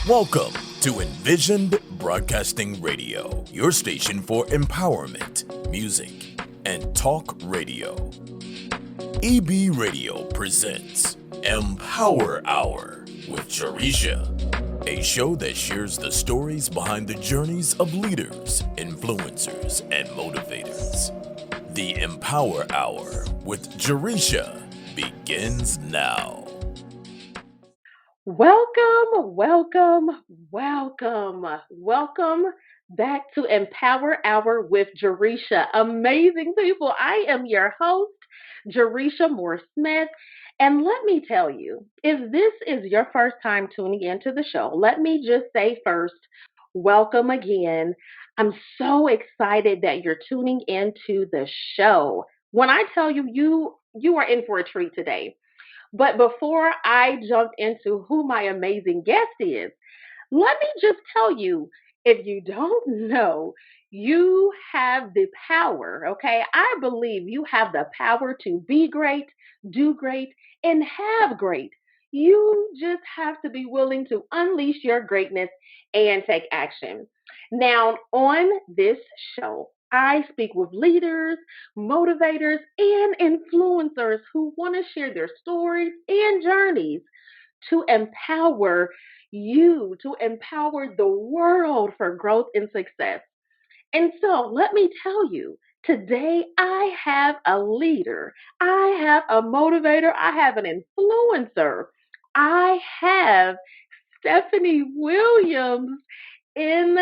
Welcome to Envisioned Broadcasting Radio, your station for empowerment, music, and talk radio. EB Radio presents Empower Hour with Jaresha, a show that shares the stories behind the journeys of leaders, influencers, and motivators. The Empower Hour with Jaresha begins now. Welcome back to Empower Hour with Jaresha. Amazing people. I am your host, Jaresha Moore Smith. And let me tell you, if this is your first time tuning into the show, let me just say first, welcome again. I'm so excited that you're tuning into the show. When I tell you, you are in for a treat today. But before I jump into who my amazing guest is, let me just tell you, if you don't know, you have the power, okay? I believe you have the power to be great, do great, and have great. You just have to be willing to unleash your greatness and take action. Now, on this show, I speak with leaders, motivators, and influencers who want to share their stories and journeys to empower you, to empower the world for growth and success. And so let me tell you, today I have a leader, I have a motivator, I have an influencer, I have Stephanie Williams in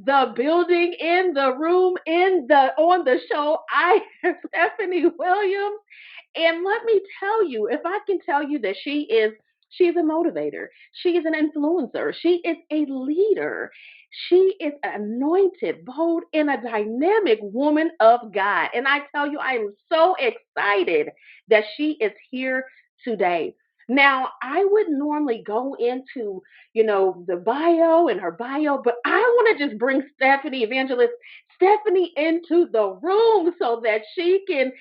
the building, in the room, on the show. I have Stephanie Williams. And let me tell you, if I can tell you that she's a motivator, she is an influencer, she is a leader, she is an anointed, bold, and a dynamic woman of God. And I tell you, I am so excited that she is here today. Now, I would normally go into, the bio and her bio, but I want to just bring Stephanie, Evangelist Stephanie, into the room so that she can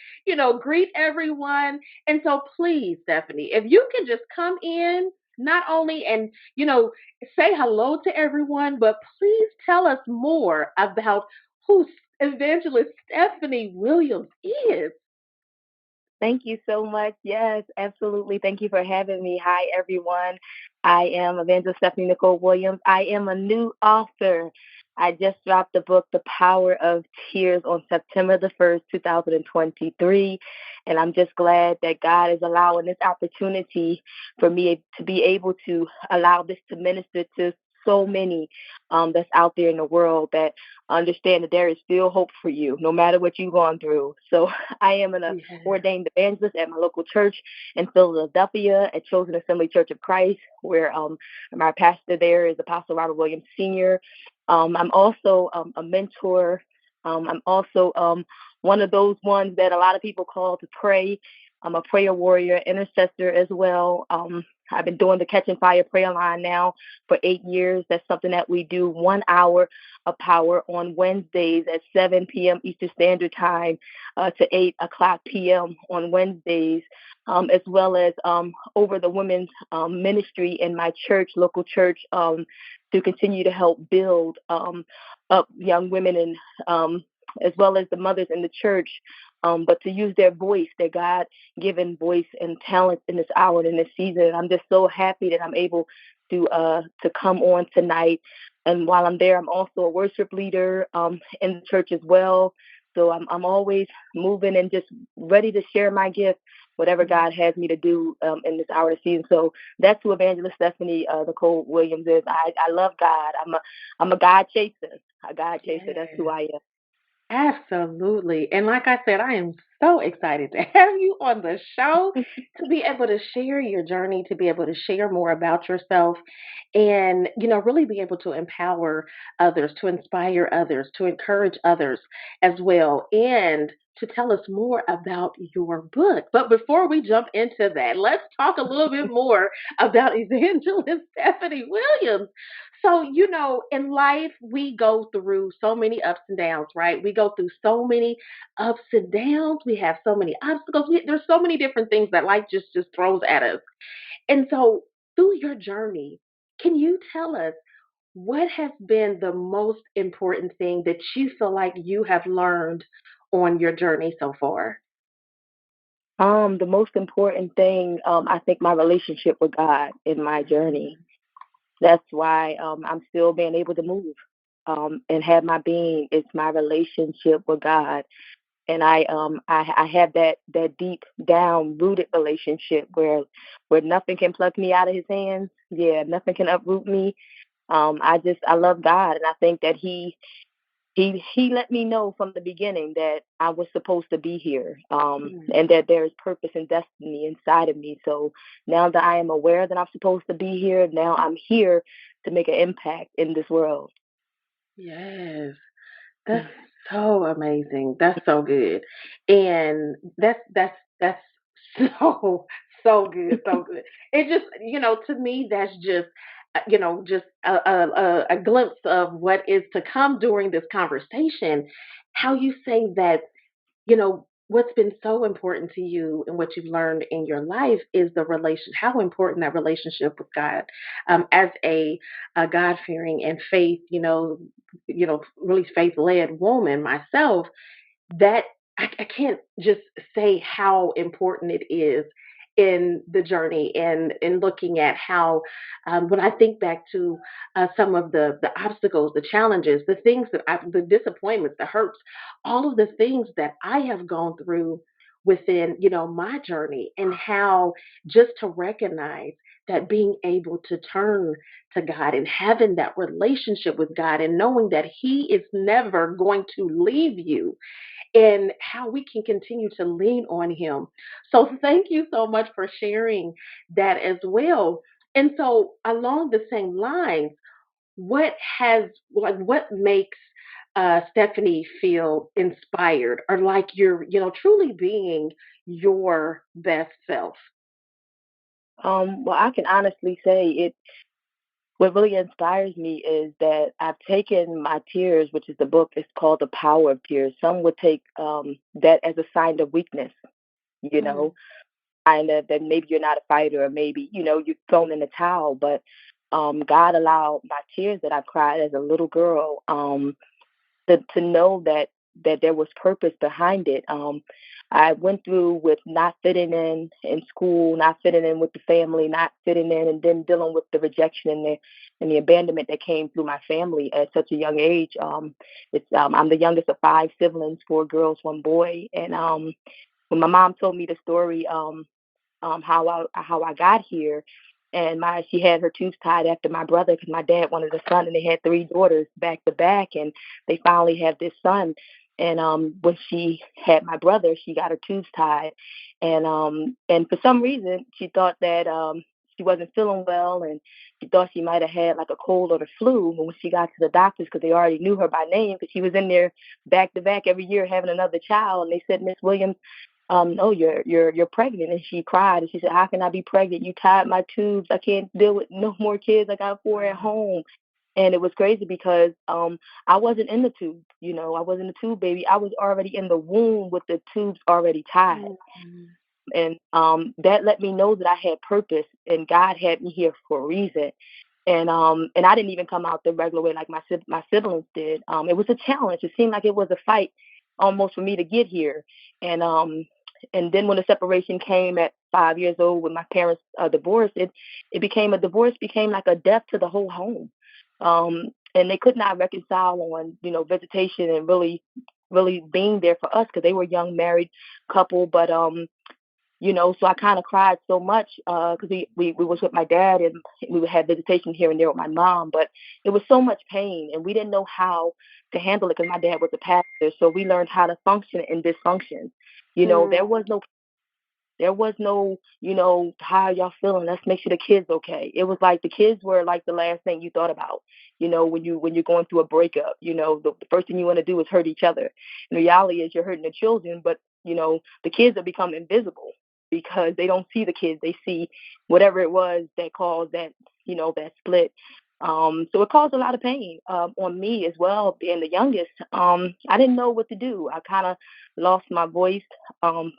greet everyone. And so please, Stephanie, if you can just come in, not only and, say hello to everyone, but please tell us more about who Evangelist Stephanie Williams is. Thank you so much. Yes, absolutely. Thank you for having me. Hi, everyone. I am Evangelist Stephanie Nicole Williams. I am a new author. I just dropped the book, The Power of Tears, on September the 1st, 2023. And I'm just glad that God is allowing this opportunity for me to be able to allow this to minister to so many that's out there in the world that understand that there is still hope for you, no matter what you've gone through. So I am an ordained evangelist at my local church in Philadelphia at Chosen Assembly Church of Christ, where my pastor there is Apostle Robert Williams Sr. I'm also a mentor. I'm also one of those ones that a lot of people call to pray. I'm a prayer warrior, intercessor as well. I've been doing the Catching Fire prayer line now for 8 years. That's something that we do 1 hour of power on Wednesdays at 7 p.m. Eastern Standard Time to 8 o'clock p.m. on Wednesdays, as well as over the women's ministry in my church, local church, to continue to help build up young women and as well as the mothers in the church, but to use their voice, their God-given voice and talent in this hour and in this season. I'm just so happy that I'm able to come on tonight. And while I'm there, I'm also a worship leader in the church as well. So I'm always moving and just ready to share my gift, whatever God has me to do in this hour of the season. So that's who Evangelist Stephanie Nicole Williams is. I love God. I'm a God chaser. A God chaser. That's who I am. Absolutely. And like I said, I am so excited to have you on the show to be able to share your journey, to be able to share more about yourself and, really be able to empower others, to inspire others, to encourage others as well, and to tell us more about your book. But before we jump into that, let's talk a little bit more about Evangelist Stephanie Williams. So, in life, we go through so many ups and downs, right? We go through so many ups and downs. We have so many obstacles. There's so many different things that life just throws at us. And so, through your journey, Can you tell us what has been the most important thing that you feel like you have learned on your journey so far? The most important thing, I think my relationship with God in my journey. That's why I'm still being able to move and have my being. It's my relationship with God, and I have that deep down rooted relationship where nothing can pluck me out of His hands. Yeah, nothing can uproot me. I love God, and I think that He let me know from the beginning that I was supposed to be here, Mm. and that there is purpose and destiny inside of me. So now that I am aware that I'm supposed to be here, now I'm here to make an impact in this world. Yes. That's so amazing. That's so good. And that's so good, so good. It just, to me that's just just a glimpse of what is to come during this conversation. How you say that what's been so important to you and what you've learned in your life is how important that relationship with God. As a God fearing and faith, really faith led woman myself, that I can't just say how important it is in the journey and in looking at how when I think back to some of the obstacles, the challenges, the things the disappointments, the hurts, all of the things that I have gone through within my journey, and how just to recognize that being able to turn to God and having that relationship with God and knowing that He is never going to leave you, and how we can continue to lean on Him. So, thank you so much for sharing that as well. And so, along the same lines, what makes Stephanie feel inspired, or like you're, truly being your best self? Well, I can honestly say it. What really inspires me is that I've taken my tears, which is the book. It's called The Power of Tears. Some would take that as a sign of weakness. You Mm, know, kind of that maybe you're not a fighter, or maybe you've thrown in the towel. But God allowed my tears that I cried as a little girl to know that there was purpose behind it. I went through with not fitting in school, not fitting in with the family, not fitting in, and then dealing with the rejection and the abandonment that came through my family at such a young age. I'm the youngest of five siblings, four girls, one boy, and when my mom told me the story, how I got here. And she had her tubes tied after my brother because my dad wanted a son, and they had three daughters back to back, and they finally had this son. And when she had my brother, she got her tubes tied, and for some reason she thought that she wasn't feeling well, and she thought she might have had like a cold or the flu. But when she got to the doctors, because they already knew her by name, because she was in there back to back every year having another child, and they said, Miss Williams, no, you're pregnant. And she cried and she said, how can I be pregnant? You tied my tubes. I can't deal with no more kids. I got four at wow. home. And it was crazy because I wasn't in the tube, I wasn't a tube baby. I was already in the womb with the tubes already tied. Mm, And that let me know that I had purpose and God had me here for a reason. And I didn't even come out the regular way like my siblings did. It was a challenge. It seemed like it was a fight almost for me to get here. And then when the separation came at 5 years old, when my parents divorced, it became a divorce became like a death to the whole home. And they could not reconcile on visitation and really being there for us because they were young married couple. But so I kind of cried so much because we was with my dad, and we had visitation here and there with my mom, but it was so much pain, and we didn't know how to handle it because my dad was a pastor, so we learned how to function in dysfunction. There mm, was no, how y'all feeling? Let's make sure the kids okay. It was like the kids were like the last thing you thought about. When you're going through a breakup, the first thing you want to do is hurt each other. And the reality is you're hurting the children, but the kids have become invisible because they don't see the kids. They see whatever it was that caused that split. So it caused a lot of pain on me as well, being the youngest. I didn't know what to do. I kind of lost my voice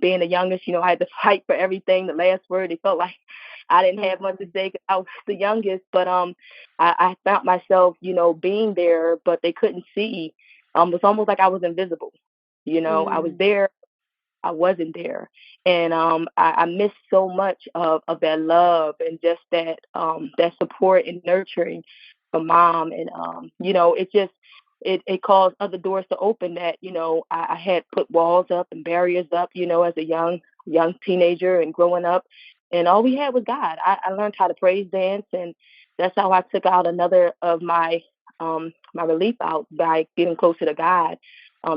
being the youngest. I had to fight for everything. The last word, it felt like I didn't have much to say because I was the youngest, but I found myself, being there, but they couldn't see. It's almost like I was invisible. I was Mm-hmm. there, I wasn't there. And I missed so much of that love and just that support and nurturing from mom. And it just it caused other doors to open that, I had put walls up and barriers up, as a young teenager and growing up. And all we had was God. I learned how to praise dance, and that's how I took out another of my relief out, by getting closer to God.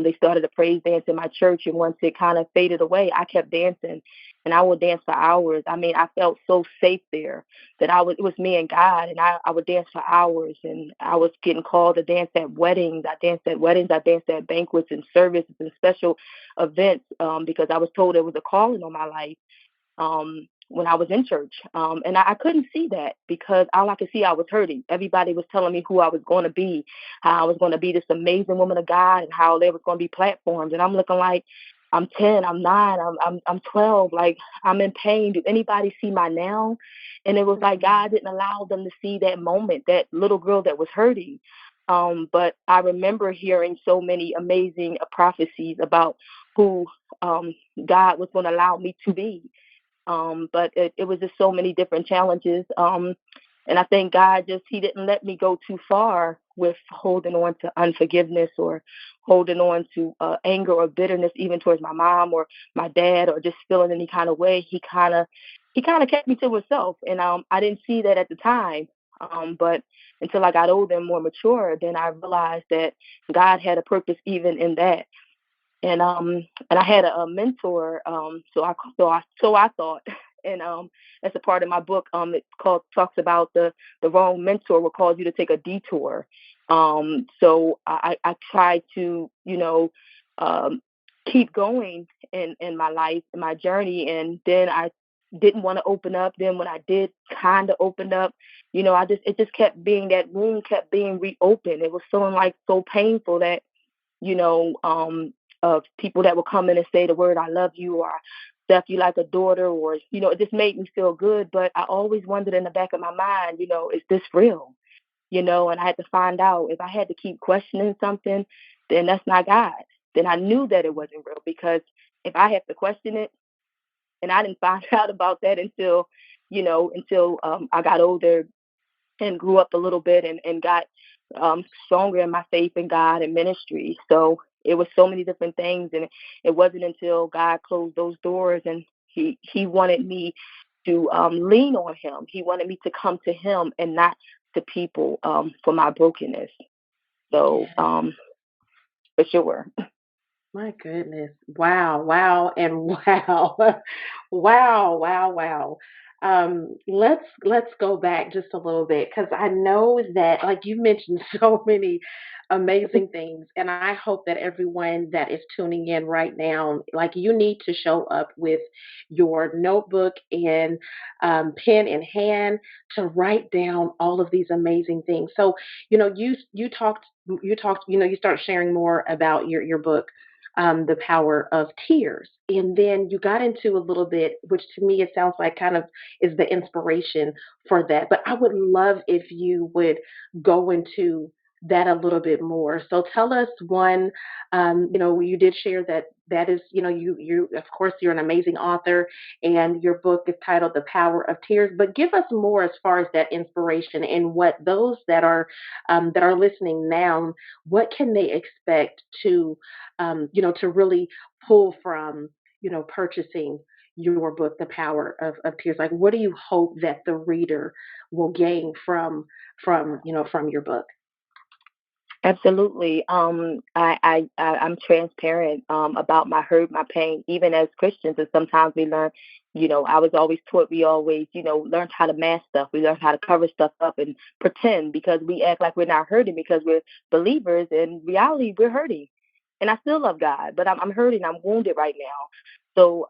They started a praise dance in my church, and once it kind of faded away, I kept dancing, and I would dance for hours. I mean, I felt so safe there that it was me and God, and I would dance for hours, and I was getting called to dance at weddings. I danced at weddings, I danced at banquets and services and special events, because I was told there was a calling on my life. When I was in church. And I couldn't see that because all I could see, I was hurting. Everybody was telling me who I was going to be, how I was going to be this amazing woman of God, and how there was going to be platforms. And I'm looking like, I'm 10, I'm 9, I'm 12. Like, I'm in pain. Do anybody see my now? And it was like God didn't allow them to see that moment, that little girl that was hurting. But I remember hearing so many amazing prophecies about who God was going to allow me to be. But it was just so many different challenges. And I think God he didn't let me go too far with holding on to unforgiveness or holding on to anger or bitterness, even towards my mom or my dad, or just feeling any kind of way. He kind of kept me to himself, and I didn't see that at the time. But until I got older and more mature, then I realized that God had a purpose even in that. And I had a mentor, so I thought, and that's a part of my book. It talks about the wrong mentor will cause you to take a detour. So I tried to, um keep going in my life, in my journey, and then I didn't want to open up. Then when I did kind of open up, it just kept being, that wound kept being reopened. It was so painful that, you know, of people that would come in and say the word "I love you" or "Steph, you like a daughter," or it just made me feel good. But I always wondered in the back of my mind, is this real? And I had to find out, if I had to keep questioning something, then that's not God. Then I knew that it wasn't real, because if I have to question it, and I didn't find out about that until I got older and grew up a little bit, and got stronger in my faith in God and ministry. So it was so many different things, and it wasn't until God closed those doors, and He wanted me to lean on Him. He wanted me to come to Him and not to people, for my brokenness. So for sure. My goodness. Wow, wow, and wow. Wow, wow, wow. Let's go back just a little bit, because I know that, like you mentioned, so many amazing things, and I hope that everyone that is tuning in right now, like, you need to show up with your notebook and pen in hand to write down all of these amazing things. So, you start sharing more about your book, The Power of Tears. And then you got into a little bit, which to me it sounds like kind of is the inspiration for that. But I would love if you would go into that a little bit more. So tell us one, you did share that is, you of course you're an amazing author, and your book is titled The Power of Tears. But give us more as far as that inspiration, and what those that are listening now, what can they expect to really pull from, purchasing your book, The Power of Tears? Like, what do you hope that the reader will gain from your book? Absolutely. I'm transparent about my hurt, my pain, even as Christians. And sometimes we learn, I was always taught, we always, learned how to mask stuff. We learned how to cover stuff up and pretend, because we act like we're not hurting because we're believers. In reality, we're hurting. And I still love God, but I'm hurting. I'm wounded right now. So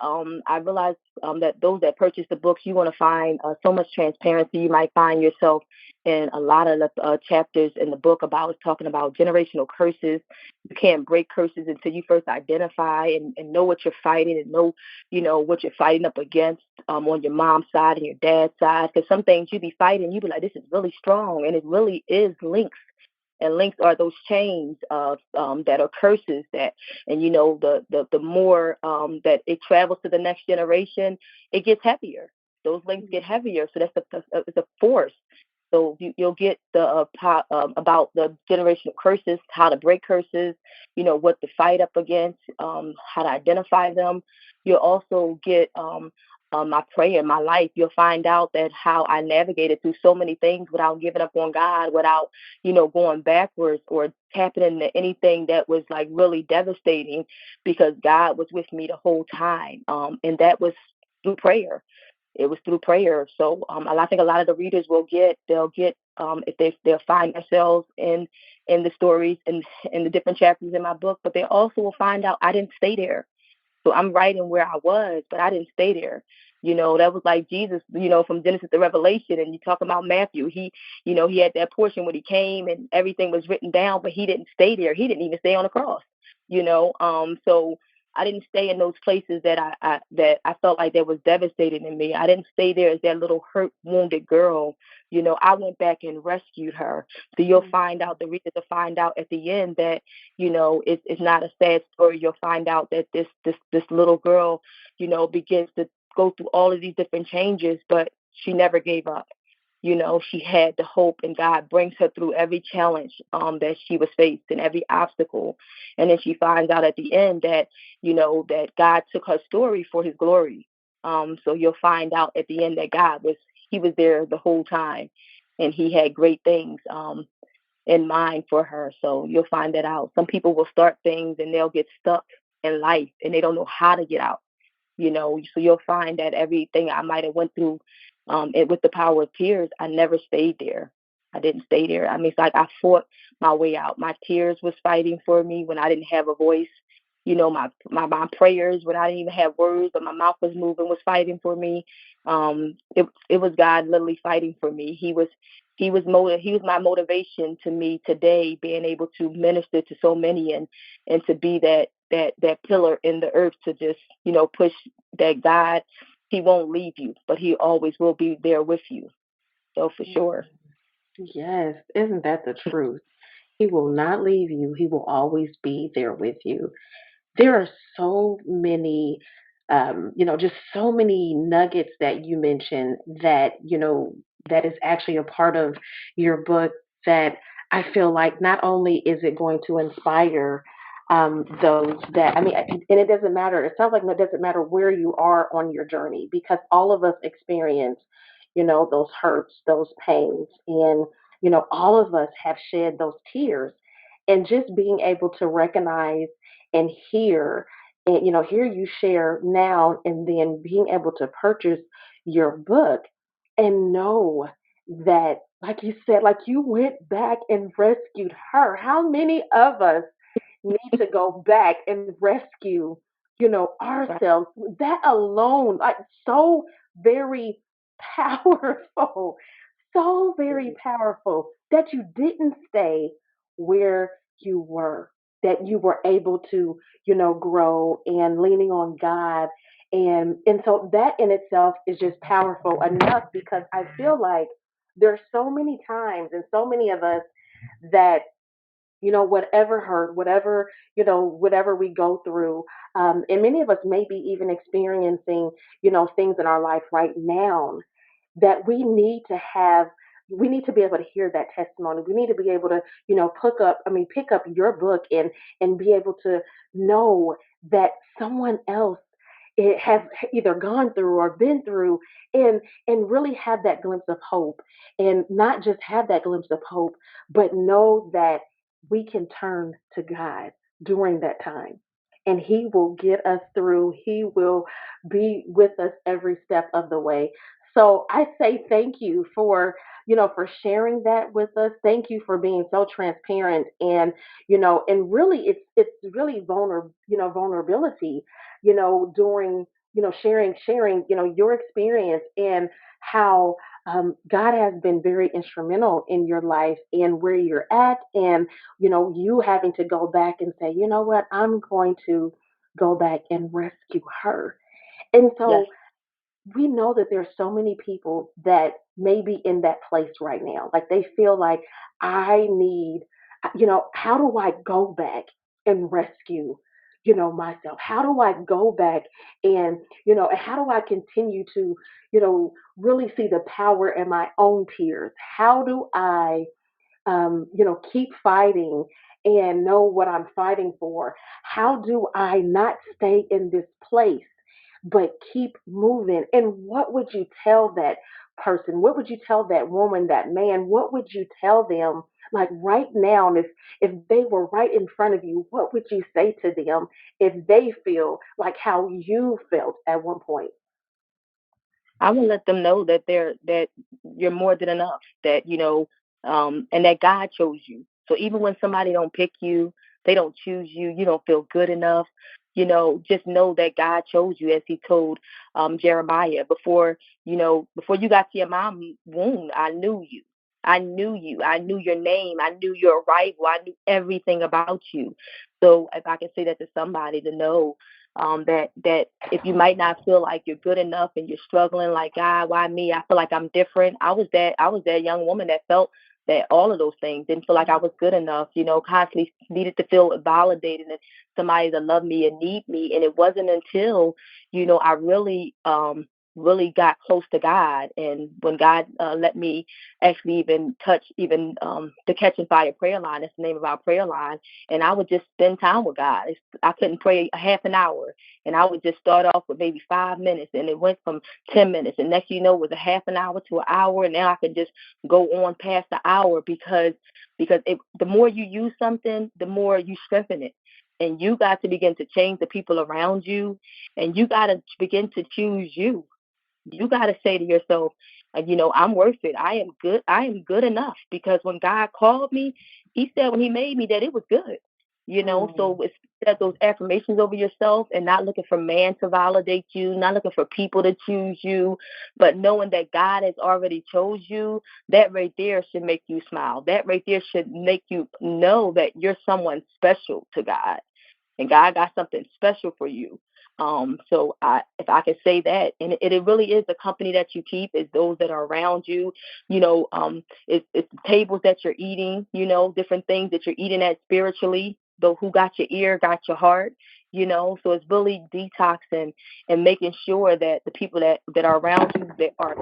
I realized that those that purchase the books, you want to find so much transparency. You might find yourself And a lot of the chapters in the book about is talking about generational curses. You can't break curses until you first identify and know what you're fighting and know, what you're fighting up against on your mom's side and your dad's side. Because some things you be fighting, you be like, this is really strong, and it really is links. And links are those chains of that are curses that, and the more that it travels to the next generation, it gets heavier. Those links get heavier, so it's a force. So you'll get the about the generational curses, how to break curses, what to fight up against, how to identify them. You'll also get my prayer, my life. You'll find out that how I navigated through so many things without giving up on God, without going backwards or tapping into anything that was like really devastating, because God was with me the whole time, and that was through prayer. It was through prayer. So I think a lot of the readers they'll get if they'll find themselves in the stories and in the different chapters in my book, but they also will find out I didn't stay there. So I'm writing where I was, but I didn't stay there. That was like Jesus, from Genesis to Revelation. And you talk about Matthew. He had that portion when he came and everything was written down, but he didn't stay there. He didn't even stay on the cross. So I didn't stay in those places that I felt like that was devastating in me. I didn't stay there as that little hurt, wounded girl. I went back and rescued her. So you'll find out, the reader to find out at the end that, it's not a sad story. You'll find out that this little girl, begins to go through all of these different changes, but she never gave up. She had the hope, and God brings her through every challenge that she was faced and every obstacle. And then she finds out at the end that, that God took her story for his glory. So you'll find out at the end that he was there the whole time, and he had great things in mind for her. So you'll find that out. Some people will start things and they'll get stuck in life and they don't know how to get out. So you'll find that everything I might have went through with the power of tears, I never stayed there. I didn't stay there. I mean, it's like I fought my way out. My tears was fighting for me when I didn't have a voice. My prayers when I didn't even have words, but my mouth was moving, was fighting for me. It was God literally fighting for me. He was my motivation to me today, being able to minister to so many and to be that pillar in the earth to just push that God, he won't leave you, but he always will be there with you. So for sure. Yes, isn't that the truth? He will not leave you. He will always be there with you. There are so many, just so many nuggets that you mentioned that, that is actually a part of your book that I feel like not only is it going to inspire those that, I mean, and it doesn't matter, it sounds like it doesn't matter where you are on your journey because all of us experience, those hurts, those pains, and, all of us have shed those tears. And just being able to recognize and hear and hear you share now and then being able to purchase your book and know that like you said, like you went back and rescued her. How many of us need to go back and rescue, Right. ourselves? That alone, like so very powerful, so very powerful that you didn't stay where you were, that you were able to, grow and leaning on God. And so that in itself is just powerful enough because I feel like there's so many times and so many of us that whatever hurt, whatever, whatever we go through, and many of us may be even experiencing, things in our life right now that we need to be able to hear that testimony. We need to be able to, pick up your book and be able to know that someone else has either gone through or been through and really have that glimpse of hope and not just have that glimpse of hope, but know that we can turn to God during that time. And he will get us through. He will be with us every step of the way. So I say thank you for, for sharing that with us. Thank you for being so transparent and, and really it's really vulnerability, during, sharing, your experience and how God has been very instrumental in your life and where you're at, and you having to go back and say, you know what, I'm going to go back and rescue her. And Yes. so we know that there's so many people that may be in that place right now. Like they feel like I need, how do I go back and rescue, myself? How do I go back and, how do I continue to, really see the power in my own tears? How do I keep fighting and know what I'm fighting for? How do I not stay in this place, but keep moving? And what would you tell that person? What would you tell that woman, that man? What would you tell them? Like right now, if they were right in front of you, what would you say to them if they feel like how you felt at one point? I will let them know that you're more than enough. That and that God chose you. So even when somebody don't pick you, they don't choose you, you don't feel good enough. Just know that God chose you, as He told Jeremiah, before you got to your mom's womb, I knew you. I knew you. I knew your name. I knew your arrival. I knew everything about you. So if I can say that to somebody, to know that if you might not feel like you're good enough and you're struggling, like, God, why me? I feel like I'm different. I was that young woman that felt that all of those things, didn't feel like I was good enough, constantly needed to feel validated and somebody to love me and need me. And it wasn't until, I really got close to God. And when God let me actually even touch even the Catch and Fire prayer line, that's the name of our prayer line, and I would just spend time with God. I couldn't pray a half an hour, and I would just start off with maybe 5 minutes, and it went from 10 minutes, and next it was a half an hour to an hour, and now I could just go on past the hour because the more you use something, the more you strengthen it. And you got to begin to change the people around you, and you got to begin to choose you. You got to say to yourself, I'm worth it. I am good. I am good enough, because when God called me, He said when He made me that it was good. So Mm, it's that those affirmations over yourself, and not looking for man to validate you, not looking for people to choose you, but knowing that God has already chose you. That right there should make you smile. That right there should make you know that you're someone special to God, and God got something special for you. So if I could say that, and it really is the company that you keep, is those that are around you. It's the tables that you're eating. Different things that you're eating at spiritually. Though who got your ear, got your heart. So it's really detoxing and making sure that the people that are around you, that are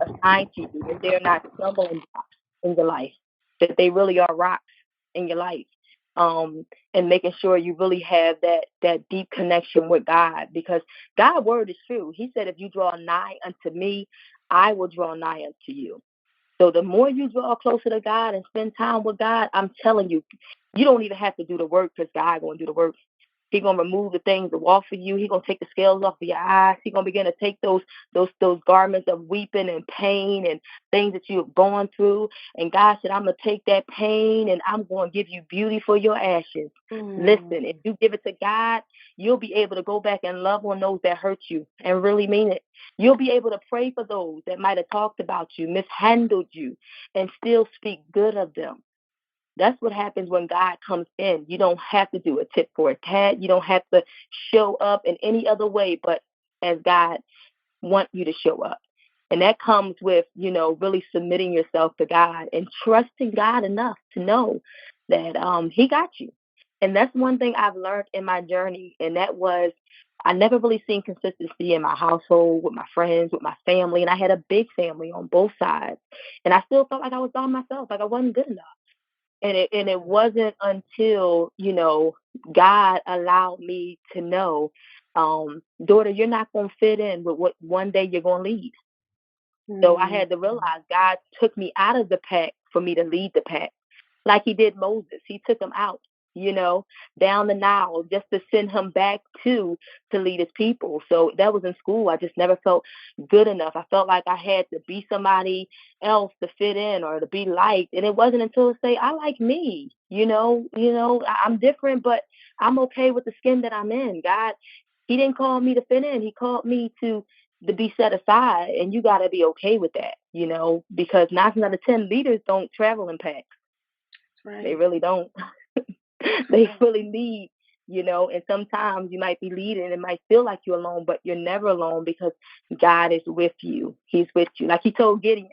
assigned to you, that they're not stumbling blocks in your life, that they really are rocks in your life. And making sure you really have that deep connection with God, because God's word is true. He said, if you draw nigh unto me, I will draw nigh unto you. So the more you draw closer to God and spend time with God, I'm telling you, you don't even have to do the work, because God going to do the work. He gonna remove the things that walk for you. He gonna take the scales off of your eyes. He gonna begin to take those garments of weeping and pain and things that you have gone through. And God said, I'm gonna take that pain and I'm gonna give you beauty for your ashes. Listen, if mm, you give it to God, you'll be able to go back and love on those that hurt you and really mean it. You'll be able to pray for those that might have talked about you, mishandled you, and still speak good of them. That's what happens when God comes in. You don't have to do a tit for a tat. You don't have to show up in any other way but as God wants you to show up. And that comes with, really submitting yourself to God and trusting God enough to know that He got you. And that's one thing I've learned in my journey. And that was, I never really seen consistency in my household, with my friends, with my family. And I had a big family on both sides. And I still felt like I was by myself, like I wasn't good enough. And it wasn't until God allowed me to know, daughter, you're not going to fit in with what one day you're going to lead. So I mm, had to realize God took me out of the pack for me to lead the pack, like He did Moses. He took him out, you know, down the Nile, just to send him back to lead His people. So that was in school. I just never felt good enough. I felt like I had to be somebody else to fit in or to be liked. And it wasn't until I say, I like me, I'm different, but I'm okay with the skin that I'm in. God, He didn't call me to fit in. He called me to to be set aside, and you got to be okay with that, because 9 out of 10 leaders don't travel in packs. They Right. really don't. They really lead, and sometimes you might be leading and it might feel like you're alone, but you're never alone because God is with you. He's with you. Like he told Gideon,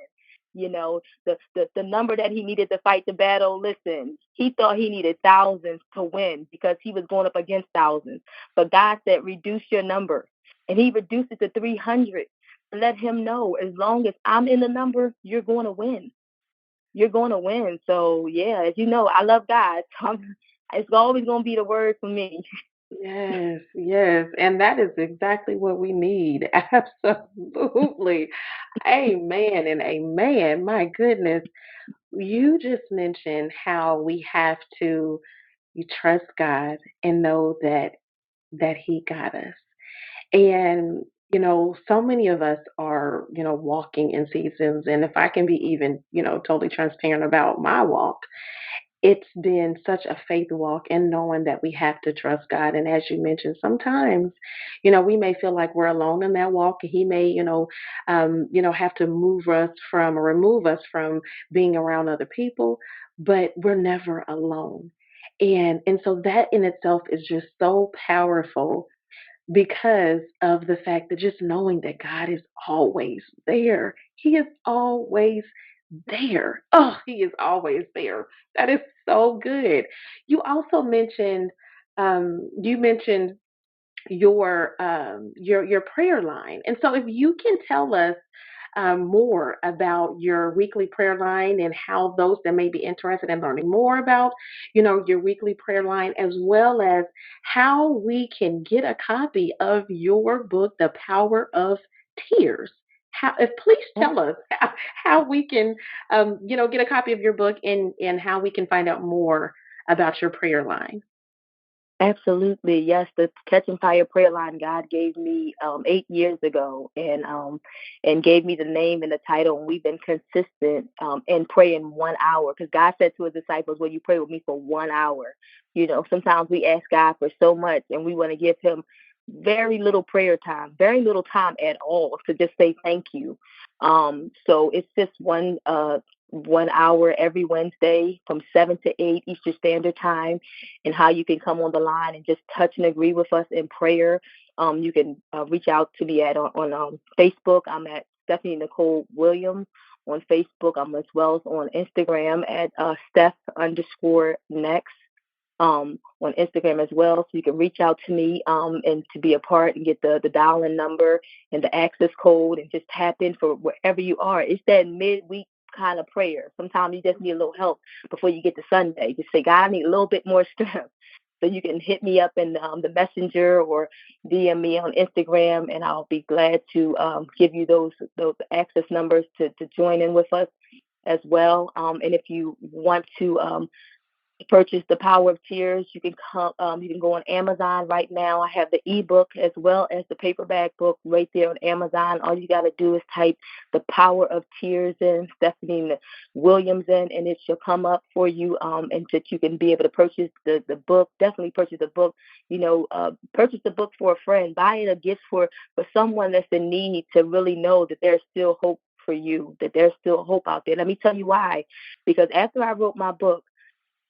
the number that he needed to fight the battle. Listen, he thought he needed thousands to win because he was going up against thousands. But God said, reduce your number. And he reduced it to 300. Let him know, as long as I'm in the number, you're going to win. You're going to win. So, yeah, as you know, I love God. So it's always going to be the word for me. Yes, yes. And that is exactly what we need. Absolutely. Amen and amen. My goodness. You just mentioned how we have to you trust God and know that He got us. And so many of us are, walking in seasons. And if I can be even, totally transparent about my walk, it's been such a faith walk and knowing that we have to trust God. And as you mentioned, sometimes, we may feel like we're alone in that walk, and He may, have to move us from or remove us from being around other people, but we're never alone. And so that in itself is just so powerful because of the fact that just knowing that God is always there. He is always there. Oh, He is always there. That is so good. You also mentioned you mentioned your prayer line. And so if you can tell us more about your weekly prayer line and how those that may be interested in learning more about, your weekly prayer line, as well as how we can get a copy of your book, The Power of Tears. Please tell us how we can, get a copy of your book and how we can find out more about your prayer line. Absolutely. Yes, the Catching Fire prayer line God gave me 8 years ago, and gave me the name and the title, and we've been consistent in praying 1 hour, because God said to his disciples, will you pray with me for 1 hour? Sometimes we ask God for so much and we want to give him very little prayer time, very little time at all to just say thank you. So it's just 1 hour every Wednesday from 7 to 8 Eastern Standard Time, and how you can come on the line and just touch and agree with us in prayer. You can reach out to me on Facebook. I'm at Stephanie Nicole Williams on Facebook. I'm as well as on Instagram at Steph_next on Instagram as well. So you can reach out to me and to be a part and get the dial-in number and the access code and just tap in for wherever you are. It's that midweek kind of prayer. Sometimes you just need a little help before you get to Sunday. Just say, God, I need a little bit more strength. So you can hit me up in the messenger or DM me on Instagram, and I'll be glad to give you those access numbers to join in with us as well. And if you want to purchase The Power of Tears, you can come. You can go on Amazon right now. I have the ebook as well as the paperback book right there on Amazon. All you got to do is type The Power of Tears in, Stephanie Williams in, and it shall come up for you. And that you can be able to purchase the book. Definitely purchase the book. Purchase the book for a friend. Buy it a gift for someone that's in need, to really know that there's still hope for you, that there's still hope out there. Let me tell you why. Because after I wrote my book,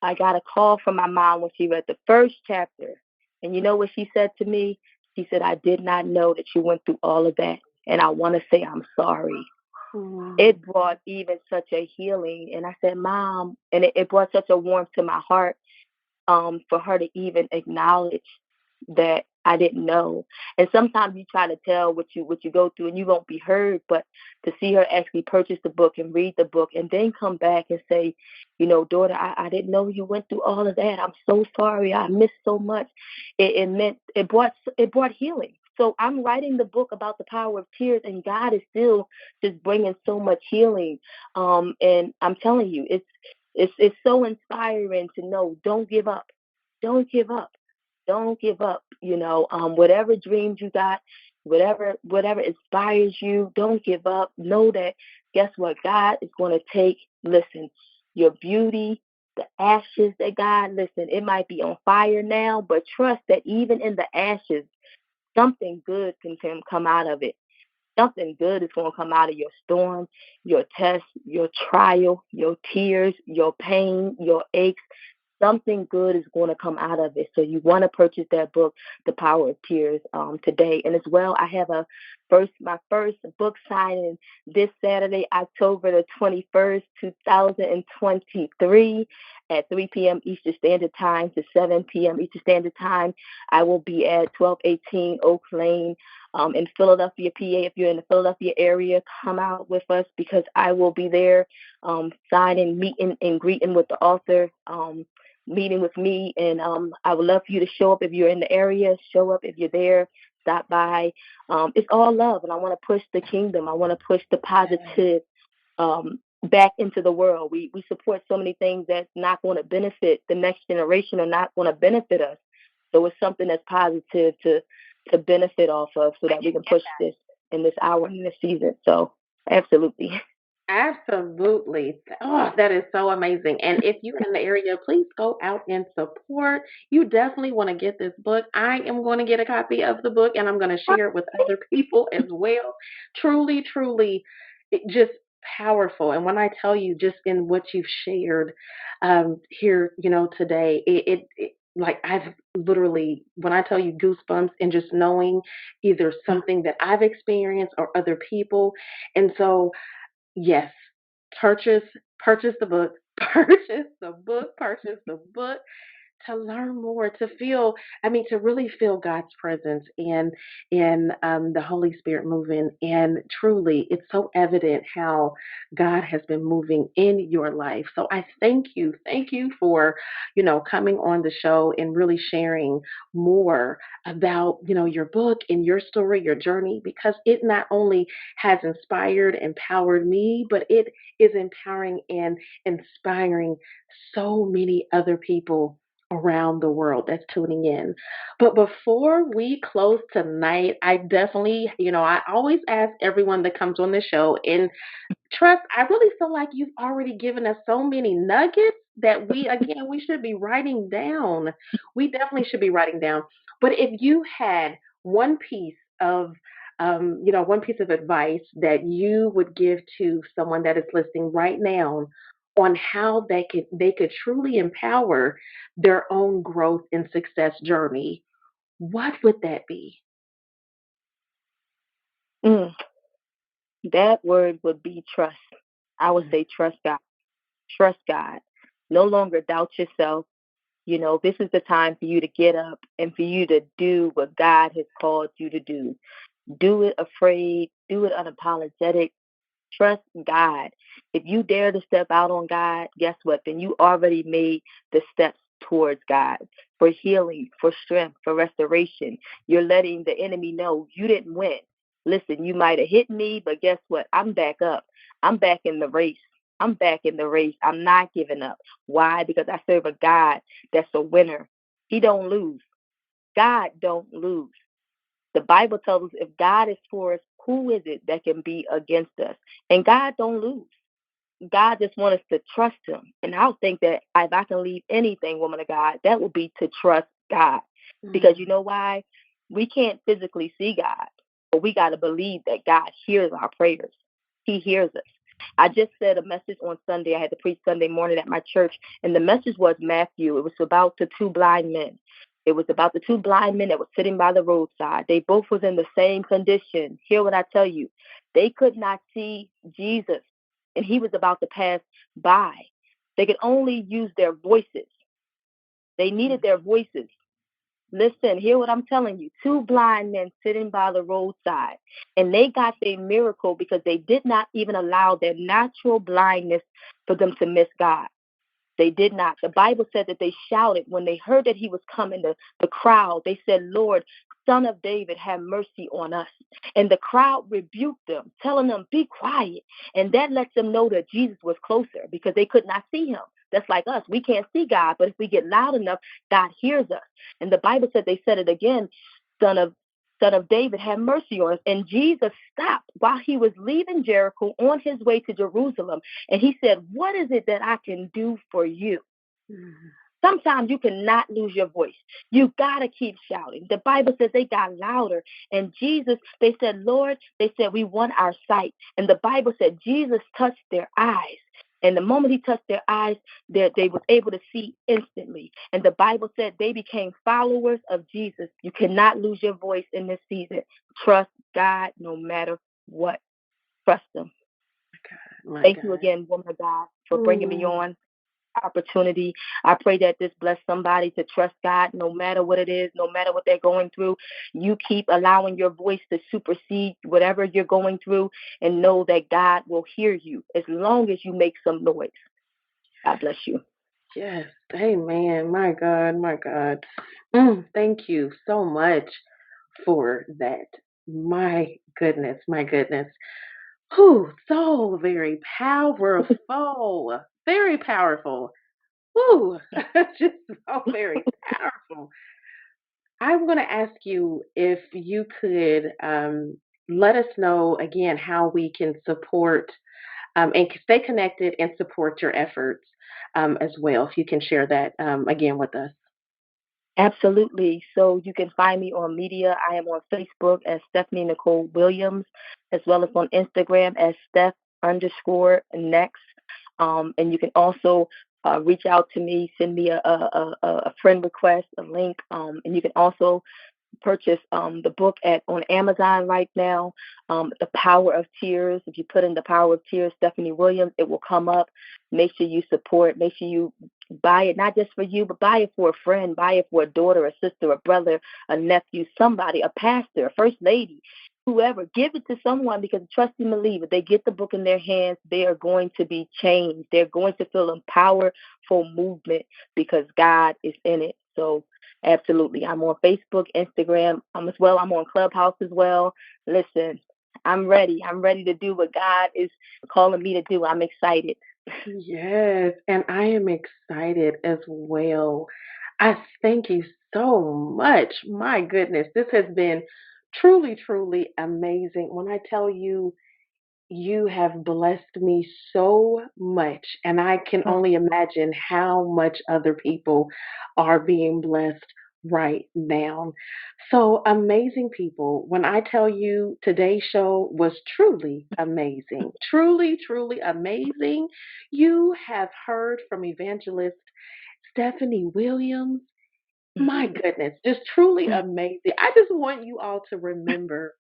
I got a call from my mom when she read the first chapter. And you know what she said to me? She said, I did not know that you went through all of that. And I want to say I'm sorry. Mm. It brought even such a healing. And I said, Mom, and it brought such a warmth to my heart for her to even acknowledge that I didn't know. And sometimes you try to tell what you go through and you won't be heard, but to see her actually purchase the book and read the book and then come back and say, daughter, I didn't know you went through all of that. I'm so sorry. I missed so much. It brought healing. So I'm writing the book about the power of tears, and God is still just bringing so much healing. And I'm telling you, it's so inspiring to know. Don't give up. Don't give up. Don't give up. Whatever dreams you got, whatever inspires you, don't give up. Know that, guess what? God is going to take, listen, your beauty, the ashes that God, listen, it might be on fire now, but trust that even in the ashes, something good can come out of it. Something good is going to come out of your storm, your test, your trial, your tears, your pain, your aches. Something good is going to come out of it. So you want to purchase that book, The Power of Tears, today. And as well, I have my first book signing this Saturday, October the 21st, 2023 at 3 p.m. Eastern Standard Time to 7 p.m. Eastern Standard Time. I will be at 1218 Oak Lane in Philadelphia, PA. If you're in the Philadelphia area, come out with us because I will be there signing, meeting, and greeting with the author. Meeting with me, and I would love for you to show up if you're in the area. Show up if you're there. Stop by. It's all love, and I want to push the kingdom. I want to push the positive back into the world. We support so many things that's not going to benefit the next generation or not going to benefit us. So it's something that's positive to benefit off of, so that we can push this in this hour and in this season. So absolutely. Absolutely. Oh, that is so amazing. And if you're in the area, please go out and support. You definitely want to get this book. I am going to get a copy of the book and I'm going to share it with other people as well. Truly, truly, just powerful. And when I tell you, just in what you've shared here, today, like I've literally, when I tell you goosebumps and just knowing either something that I've experienced or other people. And so, yes, purchase the book, purchase the book to learn more, to feel, to really feel God's presence and the Holy Spirit moving. And truly, it's so evident how God has been moving in your life. So I thank you for, coming on the show and really sharing more about, your book and your story, your journey, because it not only has inspired, empowered me, but it is empowering and inspiring so many other people around the world that's tuning in. But before we close tonight, I definitely, I always ask everyone that comes on the show, and trust, I really feel like you've already given us so many nuggets that we should be writing down. We definitely should be writing down. But if you had one piece of one piece of advice that you would give to someone that is listening right now on how they could truly empower their own growth and success journey, what would that be? Mm, that word would be trust. I would say trust God. Trust God. No longer doubt yourself. This is the time for you to get up and for you to do what God has called you to do. Do it afraid, do it unapologetic. Trust God. If you dare to step out on God, guess what? Then you already made the steps towards God for healing, for strength, for restoration. You're letting the enemy know you didn't win. Listen, you might have hit me, but guess what? I'm back up. I'm back in the race. I'm back in the race. I'm not giving up. Why? Because I serve a God that's a winner. He don't lose. God don't lose. The Bible tells us if God is for us, who is it that can be against us? And God don't lose. God just wants us to trust him. And I think that if I can leave anything, woman of God, that would be to trust God. Because you know why? We can't physically see God, but we got to believe that God hears our prayers. He hears us. I just said a message on Sunday. I had to preach Sunday morning at my church, and the message was Matthew. It was about the two blind men. It was about the two blind men that were sitting by the roadside. They both was in the same condition. Hear what I tell you. They could not see Jesus, and he was about to pass by. They could only use their voices. They needed their voices. Listen, hear what I'm telling you. Two blind men sitting by the roadside, and they got their miracle because they did not even allow their natural blindness for them to miss God. They did not. The Bible said that they shouted when they heard that he was coming. The crowd, they said, Lord, Son of David, have mercy on us. And the crowd rebuked them, telling them, be quiet. And that lets them know that Jesus was closer because they could not see him. That's like us. We can't see God, but if we get loud enough, God hears us. And the Bible said, they said it again, Son of David, have mercy on us. And Jesus stopped while he was leaving Jericho on his way to Jerusalem. And he said, what is it that I can do for you? Sometimes you cannot lose your voice. You got to keep shouting. The Bible says they got louder. And Jesus, they said, Lord, they said, we want our sight. And the Bible said Jesus touched their eyes. And the moment he touched their eyes, they was able to see instantly. And the Bible said they became followers of Jesus. You cannot lose your voice in this season. Trust God no matter what. Trust him. Thank you again, woman of God, for bringing me on. Opportunity. I pray that this bless somebody to trust God no matter what it is, no matter what they're going through. You keep allowing your voice to supersede whatever you're going through, and know that God will hear you as long as you make some noise. God bless you. Yes. Amen. My God. My God. Thank you so much for that. My goodness. My goodness. Whew, so very powerful. Very powerful. Whew, just so very powerful. I'm going to ask you if you could let us know again how we can support and stay connected and support your efforts as well. If you can share that again with us. Absolutely. So you can find me on media. I am on Facebook as Stephanie Nicole Williams, as well as on Instagram as Steph_next. And you can also reach out to me, send me a friend request, a link. And you can also purchase the book on Amazon right now, The Power of Tears. If you put in The Power of Tears, Stephanie Williams, it will come up. Make sure you support. Make sure you buy it, not just for you, but buy it for a friend, buy it for a daughter, a sister, a brother, a nephew, somebody, a pastor, a first lady, whoever. Give it to someone, because trust and believe, if they get the book in their hands, they are going to be changed. They're going to feel a powerful movement because God is in it. So absolutely. I'm on Facebook, Instagram as well. I'm on Clubhouse as well. Listen, I'm ready. I'm ready to do what God is calling me to do. I'm excited. Yes, and I am excited as well. I thank you so much. My goodness, this has been truly, truly amazing. When I tell you, you have blessed me so much, and I can only imagine how much other people are being blessed right now. So amazing, people. When I tell you today's show was truly amazing, truly, truly amazing, you have heard from Evangelist Stephanie Williams. My goodness, just truly amazing. I just want you all to remember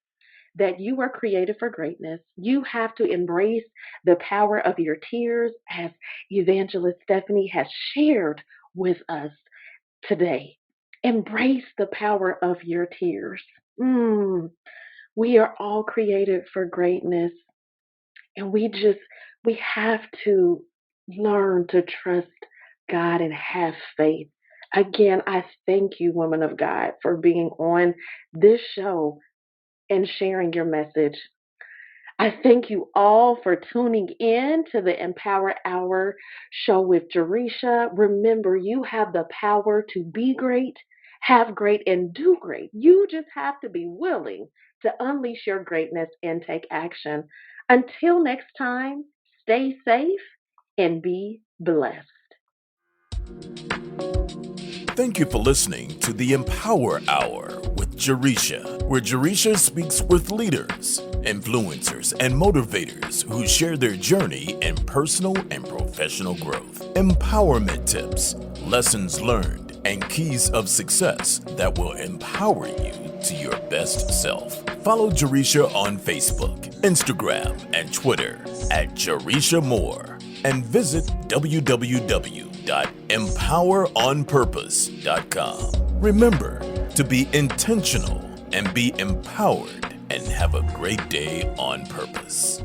that you are created for greatness. You have to embrace the power of your tears, as Evangelist Stephanie has shared with us today. Embrace the power of your tears. We are all created for greatness, and we have to learn to trust God and have faith. Again, I thank you, woman of God, for being on this show and sharing your message. I thank you all for tuning in to the Empower Hour show with Jaresha. Remember, you have the power to be great, have great, and do great. You just have to be willing to unleash your greatness and take action. Until next time, stay safe and be blessed. Thank you for listening to the Empower Hour with Jaresha, where Jaresha speaks with leaders, influencers, and motivators who share their journey in personal and professional growth, empowerment tips, lessons learned, and keys of success that will empower you to your best self. Follow Jaresha on Facebook, Instagram, and Twitter at Jaresha Moore, and visit www.empoweronpurpose.com. Remember to be intentional and be empowered, and have a great day on purpose.